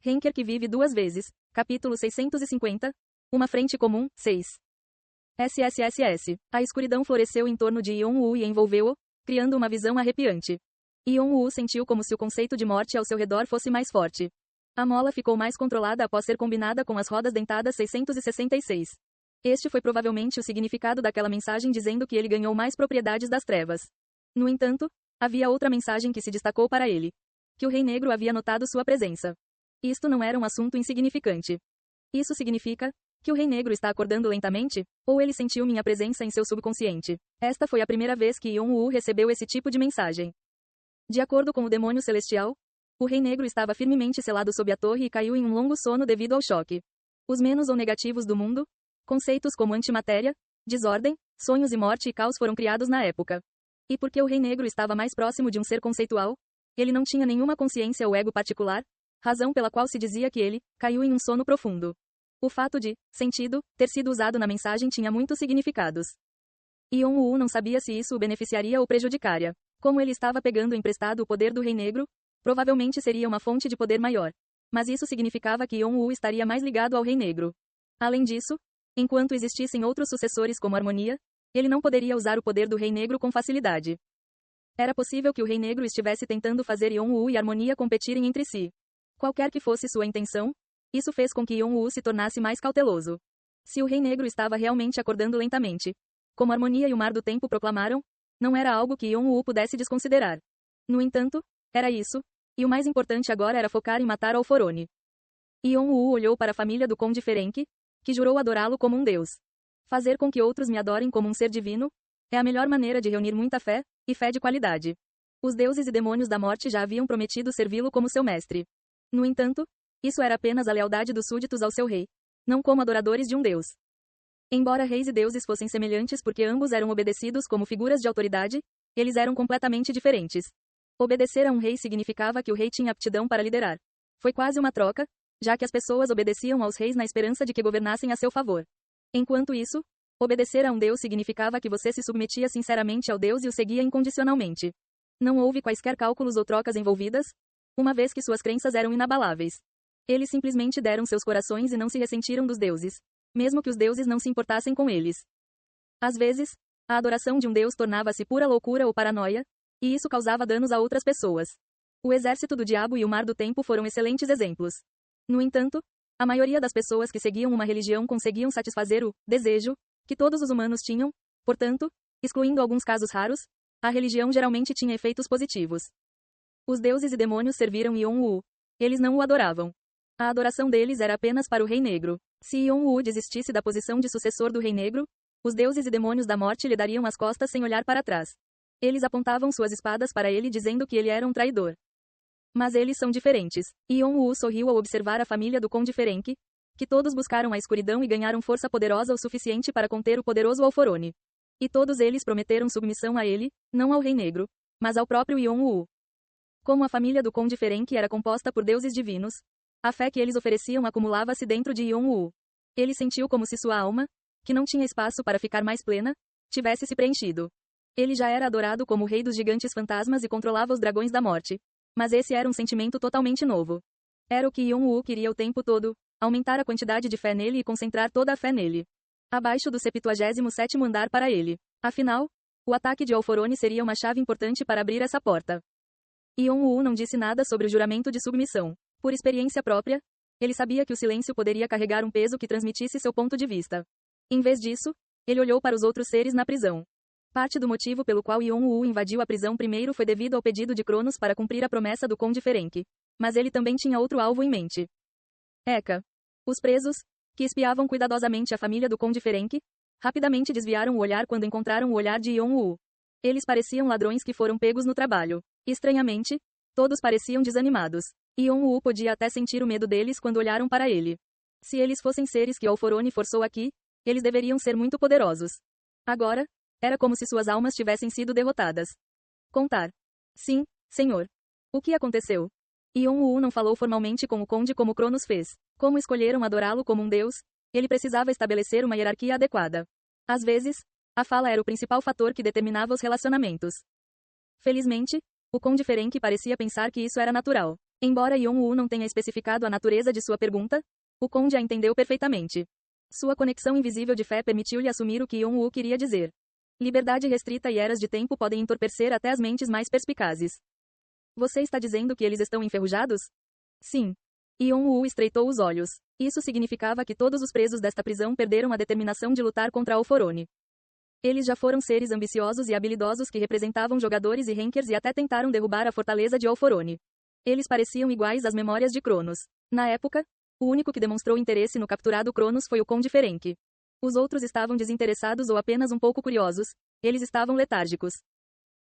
Henker que vive duas vezes. Capítulo 650. Uma frente comum. 6. SSSS. A escuridão floresceu em torno de Yon-Woo e envolveu-o, criando uma visão arrepiante. Yon-Woo sentiu como se o conceito de morte ao seu redor fosse mais forte. A mola ficou mais controlada após ser combinada com as rodas dentadas 666. Este foi provavelmente o significado daquela mensagem dizendo que ele ganhou mais propriedades das trevas. No entanto, havia outra mensagem que se destacou para ele. Que o Rei Negro havia notado sua presença. Isto não era um assunto insignificante. Isso significa que o Rei Negro está acordando lentamente? Ou ele sentiu minha presença em seu subconsciente? Esta foi a primeira vez que Yon-Woo recebeu esse tipo de mensagem. De acordo com o demônio celestial, o Rei Negro estava firmemente selado sob a torre e caiu em um longo sono devido ao choque. Os menos ou negativos do mundo, conceitos como antimatéria, desordem, sonhos e morte e caos foram criados na época. E porque o Rei Negro estava mais próximo de um ser conceitual, ele não tinha nenhuma consciência ou ego particular, razão pela qual se dizia que ele caiu em um sono profundo. O fato de sentido ter sido usado na mensagem tinha muitos significados. Yon-Woo não sabia se isso o beneficiaria ou prejudicaria. Como ele estava pegando emprestado o poder do Rei Negro, provavelmente seria uma fonte de poder maior. Mas isso significava que Yon-Woo estaria mais ligado ao Rei Negro. Além disso, enquanto existissem outros sucessores como Harmonia, ele não poderia usar o poder do Rei Negro com facilidade. Era possível que o Rei Negro estivesse tentando fazer Yon-Woo e Harmonia competirem entre si. Qualquer que fosse sua intenção, isso fez com que Yon-Woo se tornasse mais cauteloso. Se o Rei Negro estava realmente acordando lentamente, como Harmonia e o Mar do Tempo proclamaram, não era algo que Yon-Woo pudesse desconsiderar. No entanto, era isso, e o mais importante agora era focar em matar Alforone. Yon-Woo olhou para a família do Conde Ferenc, que jurou adorá-lo como um deus. Fazer com que outros me adorem como um ser divino é a melhor maneira de reunir muita fé, e fé de qualidade. Os deuses e demônios da morte já haviam prometido servi-lo como seu mestre. No entanto, isso era apenas a lealdade dos súditos ao seu rei, não como adoradores de um deus. Embora reis e deuses fossem semelhantes porque ambos eram obedecidos como figuras de autoridade, eles eram completamente diferentes. Obedecer a um rei significava que o rei tinha aptidão para liderar. Foi quase uma troca, já que as pessoas obedeciam aos reis na esperança de que governassem a seu favor. Enquanto isso, obedecer a um deus significava que você se submetia sinceramente ao deus e o seguia incondicionalmente. Não houve quaisquer cálculos ou trocas envolvidas, uma vez que suas crenças eram inabaláveis. Eles simplesmente deram seus corações e não se ressentiram dos deuses, mesmo que os deuses não se importassem com eles. Às vezes, a adoração de um deus tornava-se pura loucura ou paranoia, e isso causava danos a outras pessoas. O exército do diabo e o Mar do Tempo foram excelentes exemplos. No entanto, a maioria das pessoas que seguiam uma religião conseguiam satisfazer o desejo que todos os humanos tinham, portanto, excluindo alguns casos raros, a religião geralmente tinha efeitos positivos. Os deuses e demônios serviram Yon-Woo. Eles não o adoravam. A adoração deles era apenas para o Rei Negro. Se Yon-Woo desistisse da posição de sucessor do Rei Negro, os deuses e demônios da morte lhe dariam as costas sem olhar para trás. Eles apontavam suas espadas para ele dizendo que ele era um traidor. Mas eles são diferentes. Yon-Woo sorriu ao observar a família do Conde Ferenc, que todos buscaram a escuridão e ganharam força poderosa o suficiente para conter o poderoso Alforone. E todos eles prometeram submissão a ele, não ao Rei Negro, mas ao próprio Yon-Woo. Como a família do Conde Ferenc era composta por deuses divinos, a fé que eles ofereciam acumulava-se dentro de Yon-Woo. Ele sentiu como se sua alma, que não tinha espaço para ficar mais plena, tivesse se preenchido. Ele já era adorado como o rei dos gigantes fantasmas e controlava os dragões da morte. Mas esse era um sentimento totalmente novo. Era o que Yon-Woo queria o tempo todo, aumentar a quantidade de fé nele e concentrar toda a fé nele. Abaixo do 77º andar para ele. Afinal, o ataque de Alforone seria uma chave importante para abrir essa porta. Yon-Woo não disse nada sobre o juramento de submissão. Por experiência própria, ele sabia que o silêncio poderia carregar um peso que transmitisse seu ponto de vista. Em vez disso, ele olhou para os outros seres na prisão. Parte do motivo pelo qual Yon-Woo invadiu a prisão primeiro foi devido ao pedido de Cronos para cumprir a promessa do Conde Ferenc. Mas ele também tinha outro alvo em mente. Eka. Os presos, que espiavam cuidadosamente a família do Conde Ferenc, rapidamente desviaram o olhar quando encontraram o olhar de Yon-Woo. Eles pareciam ladrões que foram pegos no trabalho. Estranhamente, todos pareciam desanimados. Yon-Woo podia até sentir o medo deles quando olharam para ele. Se eles fossem seres que Alforone forçou aqui, eles deveriam ser muito poderosos. Agora, era como se suas almas tivessem sido derrotadas. Contar. Sim, senhor. O que aconteceu? Yon-Woo não falou formalmente com o conde como Cronos fez. Como escolheram adorá-lo como um deus, ele precisava estabelecer uma hierarquia adequada. Às vezes, a fala era o principal fator que determinava os relacionamentos. Felizmente, o Conde Ferenc parecia pensar que isso era natural. Embora Yon-woo não tenha especificado a natureza de sua pergunta, o conde a entendeu perfeitamente. Sua conexão invisível de fé permitiu-lhe assumir o que Yon-woo queria dizer. Liberdade restrita e eras de tempo podem entorpecer até as mentes mais perspicazes. Você está dizendo que eles estão enferrujados? Sim. Yon-woo estreitou os olhos. Isso significava que todos os presos desta prisão perderam a determinação de lutar contra Alforone. Eles já foram seres ambiciosos e habilidosos que representavam jogadores e rankers e até tentaram derrubar a fortaleza de Alforone. Eles pareciam iguais às memórias de Cronos. Na época, o único que demonstrou interesse no capturado Cronos foi o Conde Ferenc. Os outros estavam desinteressados ou apenas um pouco curiosos, eles estavam letárgicos.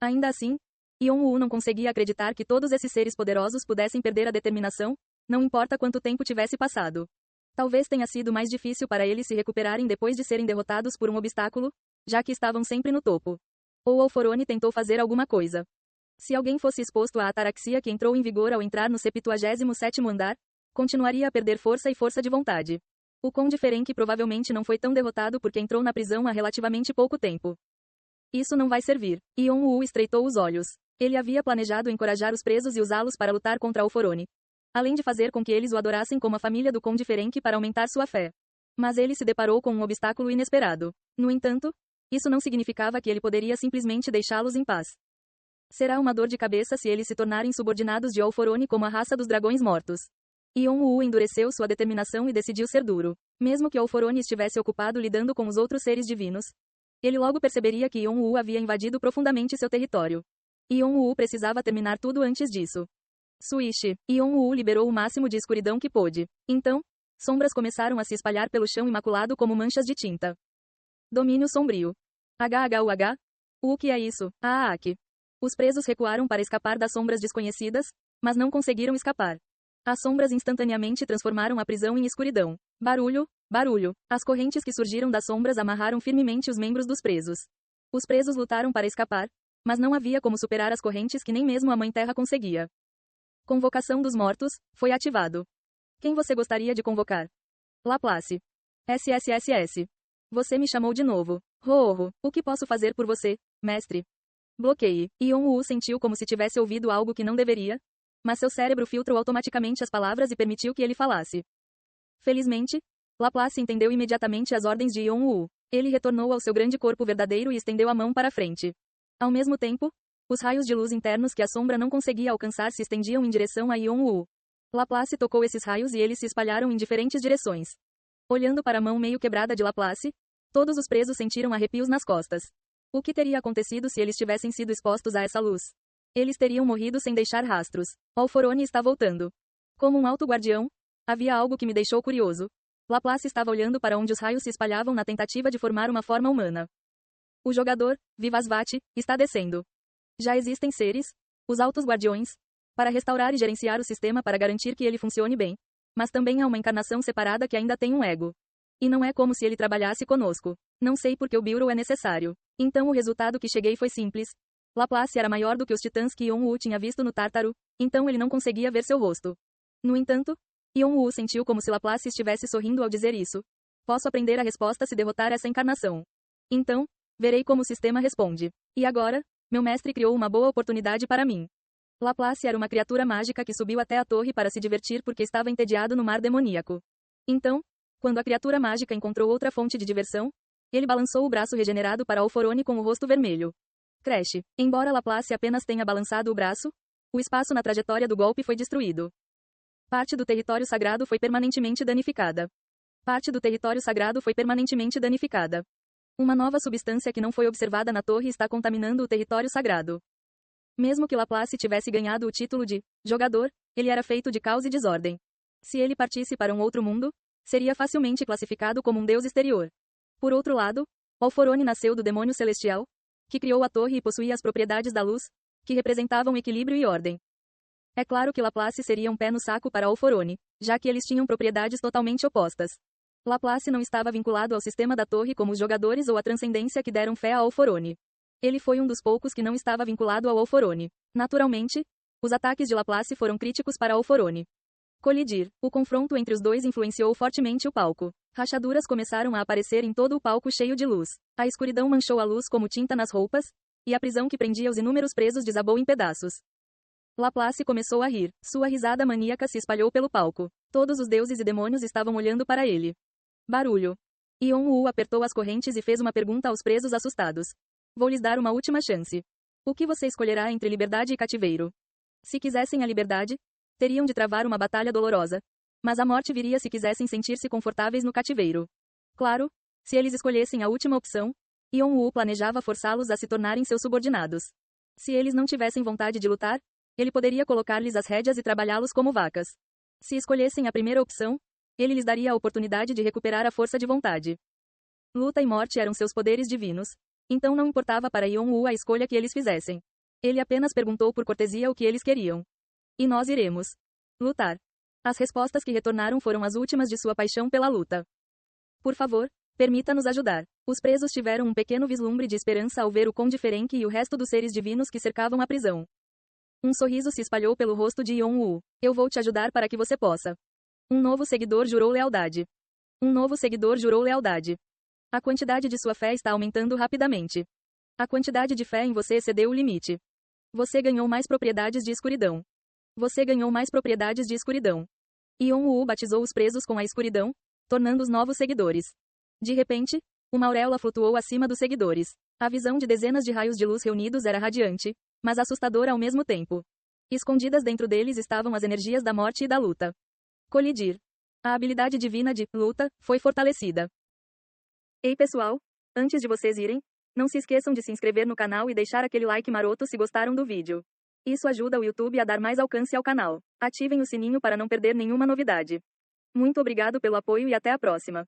Ainda assim, Yon-woo não conseguia acreditar que todos esses seres poderosos pudessem perder a determinação, não importa quanto tempo tivesse passado. Talvez tenha sido mais difícil para eles se recuperarem depois de serem derrotados por um obstáculo, já que estavam sempre no topo. Ou Alforone tentou fazer alguma coisa. Se alguém fosse exposto à ataraxia que entrou em vigor ao entrar no 77º andar, continuaria a perder força e força de vontade. O Conde Ferenc provavelmente não foi tão derrotado porque entrou na prisão há relativamente pouco tempo. Isso não vai servir. Yon-woo estreitou os olhos. Ele havia planejado encorajar os presos e usá-los para lutar contra Alforone. Além de fazer com que eles o adorassem como a família do Conde Ferenc para aumentar sua fé. Mas ele se deparou com um obstáculo inesperado. No entanto, isso não significava que ele poderia simplesmente deixá-los em paz. Será uma dor de cabeça se eles se tornarem subordinados de Alforone como a raça dos dragões mortos. Yon-woo endureceu sua determinação e decidiu ser duro. Mesmo que Alforone estivesse ocupado lidando com os outros seres divinos, ele logo perceberia que Yon-woo havia invadido profundamente seu território. Yon-woo precisava terminar tudo antes disso. Swish. Yon-woo liberou o máximo de escuridão que pôde. Então, sombras começaram a se espalhar pelo chão imaculado como manchas de tinta. Domínio sombrio. HHUH? O que é isso? Aak. Os presos recuaram para escapar das sombras desconhecidas, mas não conseguiram escapar. As sombras instantaneamente transformaram a prisão em escuridão. Barulho, barulho. As correntes que surgiram das sombras amarraram firmemente os membros dos presos. Os presos lutaram para escapar, mas não havia como superar as correntes que nem mesmo a Mãe Terra conseguia. Convocação dos mortos, foi ativado. Quem você gostaria de convocar? Laplace. SSSS. Você me chamou de novo. Ho-ho, o que posso fazer por você, mestre? Bloqueie. Yon-woo sentiu como se tivesse ouvido algo que não deveria, mas seu cérebro filtrou automaticamente as palavras e permitiu que ele falasse. Felizmente, Laplace entendeu imediatamente as ordens de Yon-woo. Ele retornou ao seu grande corpo verdadeiro e estendeu a mão para frente. Ao mesmo tempo, os raios de luz internos que a sombra não conseguia alcançar se estendiam em direção a Yon-woo. Laplace tocou esses raios e eles se espalharam em diferentes direções. Olhando para a mão meio quebrada de Laplace, todos os presos sentiram arrepios nas costas. O que teria acontecido se eles tivessem sido expostos a essa luz? Eles teriam morrido sem deixar rastros. Alforone está voltando. Como um alto guardião, havia algo que me deixou curioso. Laplace estava olhando para onde os raios se espalhavam na tentativa de formar uma forma humana. O jogador, Vivasvat, está descendo. Já existem seres, os altos guardiões, para restaurar e gerenciar o sistema para garantir que ele funcione bem. Mas também há uma encarnação separada que ainda tem um ego. E não é como se ele trabalhasse conosco. Não sei por que o Bureau é necessário. Então o resultado que cheguei foi simples. Laplace era maior do que os titãs que Yon-woo tinha visto no Tártaro, então ele não conseguia ver seu rosto. No entanto, Yon-woo sentiu como se Laplace estivesse sorrindo ao dizer isso. Posso aprender a resposta se derrotar essa encarnação. Então, verei como o sistema responde. E agora, meu mestre criou uma boa oportunidade para mim. Laplace era uma criatura mágica que subiu até a torre para se divertir porque estava entediado no mar demoníaco. Então, quando a criatura mágica encontrou outra fonte de diversão, ele balançou o braço regenerado para Alforone com o rosto vermelho. Crash. Embora Laplace apenas tenha balançado o braço, o espaço na trajetória do golpe foi destruído. Parte do território sagrado foi permanentemente danificada. Parte do território sagrado foi permanentemente danificada. Uma nova substância que não foi observada na torre está contaminando o território sagrado. Mesmo que Laplace tivesse ganhado o título de jogador, ele era feito de caos e desordem. Se ele partisse para um outro mundo, seria facilmente classificado como um deus exterior. Por outro lado, Alforone nasceu do demônio celestial, que criou a torre e possuía as propriedades da luz, que representavam equilíbrio e ordem. É claro que Laplace seria um pé no saco para Alforone, já que eles tinham propriedades totalmente opostas. Laplace não estava vinculado ao sistema da torre como os jogadores ou a transcendência que deram fé a Alforone. Ele foi um dos poucos que não estava vinculado ao Alforone. Naturalmente, os ataques de Laplace foram críticos para Alforone. Colidir. O confronto entre os dois influenciou fortemente o palco. Rachaduras começaram a aparecer em todo o palco cheio de luz. A escuridão manchou a luz como tinta nas roupas, e a prisão que prendia os inúmeros presos desabou em pedaços. Laplace começou a rir. Sua risada maníaca se espalhou pelo palco. Todos os deuses e demônios estavam olhando para ele. Barulho. Yon-Woo apertou as correntes e fez uma pergunta aos presos assustados. Vou lhes dar uma última chance. O que você escolherá entre liberdade e cativeiro? Se quisessem a liberdade, teriam de travar uma batalha dolorosa. Mas a morte viria se quisessem sentir-se confortáveis no cativeiro. Claro, se eles escolhessem a última opção, Yon-Woo planejava forçá-los a se tornarem seus subordinados. Se eles não tivessem vontade de lutar, ele poderia colocar-lhes as rédeas e trabalhá-los como vacas. Se escolhessem a primeira opção, ele lhes daria a oportunidade de recuperar a força de vontade. Luta e morte eram seus poderes divinos, então não importava para Yon-Woo a escolha que eles fizessem. Ele apenas perguntou por cortesia o que eles queriam. E nós iremos lutar. As respostas que retornaram foram as últimas de sua paixão pela luta. Por favor, permita-nos ajudar. Os presos tiveram um pequeno vislumbre de esperança ao ver o Conde Ferenc e o resto dos seres divinos que cercavam a prisão. Um sorriso se espalhou pelo rosto de Yon-Woo. Eu vou te ajudar para que você possa. Um novo seguidor jurou lealdade. Um novo seguidor jurou lealdade. A quantidade de sua fé está aumentando rapidamente. A quantidade de fé em você excedeu o limite. Você ganhou mais propriedades de escuridão. Você ganhou mais propriedades de escuridão. Yon-Woo batizou os presos com a escuridão, tornando-os novos seguidores. De repente, uma auréola flutuou acima dos seguidores. A visão de dezenas de raios de luz reunidos era radiante, mas assustadora ao mesmo tempo. Escondidas dentro deles estavam as energias da morte e da luta. Colidir. A habilidade divina de luta foi fortalecida. Ei pessoal, antes de vocês irem, não se esqueçam de se inscrever no canal e deixar aquele like maroto se gostaram do vídeo. Isso ajuda o YouTube a dar mais alcance ao canal. Ativem o sininho para não perder nenhuma novidade. Muito obrigado pelo apoio e até a próxima.